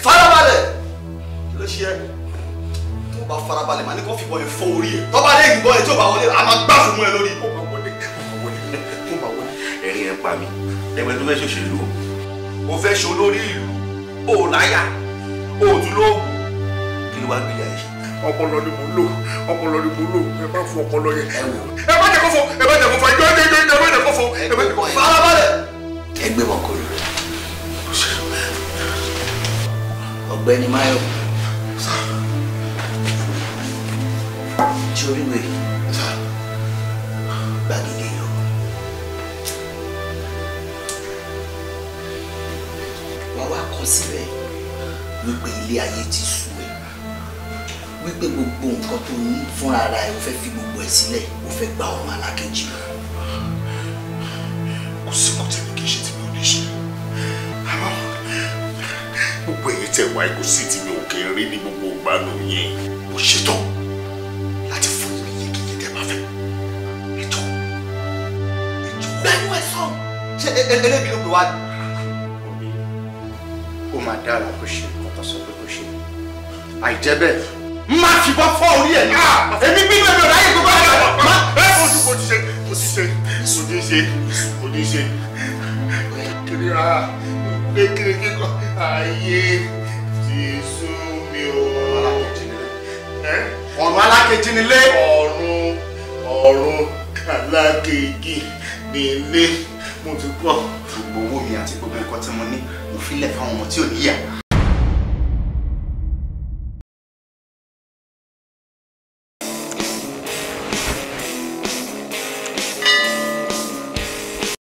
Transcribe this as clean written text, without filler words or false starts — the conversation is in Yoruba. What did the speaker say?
farabalẹ̀ kí ló ṣe ẹ́ tó bá farabalẹ̀ màá ní kó fìbọn yẹn fọ́ orí ẹ̀ tó bá dé ìbọn yẹn tí ò bá wọlé a máa gbá fún ẹ lórí. ẹ̀rín ẹ̀ pa mí ẹgbẹ́ tó fẹ́ ṣòṣèlú o fẹ́ ṣe olórí ìlú o láyà o tún lóògùn kí ló wá gbé yà yìí. ọpọlọ ni mo lò ẹ bá fún ọpọlọ yẹn. ẹ má jẹ kó fọ ẹ má jẹ kó fọ ẹjọ ẹ má jẹ kó fọ. farabalẹ̀. ẹgbẹ́ wọn kò lò ọ̀gbẹ́ni Máyọ̀ choríwe gbàgede yọ wà wá kọ síbẹ̀ wípé ilé ayé ti sú ẹ wípé gbogbo nǹkan tó ní fúnra ara ẹ o fẹ́ fi gbogbo ẹ sílẹ̀ o fẹ́ gba ọmọ alákejì lọ. kò sí kò tẹ̀lé kí n ṣe tí mi ò lè ṣe àmọ́ gbogbo èyí tẹ̀ wáyé kò sí tí mi ò kí n rí ní gbogbo ìgbàanú yẹn mo ṣetán láti fún mi yékéyé tẹ́ bá fẹ́ ẹjọ́. bẹ́ẹ̀ni wẹ̀ sọ ṣé elébi ló pè wá. ó máa dára kó ṣe nǹkan tó sọ pé kó ṣe àìjẹ́ bẹ́ẹ̀ má fìbọn fọ́ orí ẹ̀ ní. èmi bí mi ò ráyè gbogbo àgbà. mo ti ṣe kiri ara kékeré kíkọ ayé Jésù mi ò. ọ̀run alákejì nílé. ọ̀run alákejì nílé mo ti gbọ́. gbogbo owó mi àti gbogbo nǹkan tí mo ní mo fi lẹ̀ fáwọn ọmọ tí ò níyà.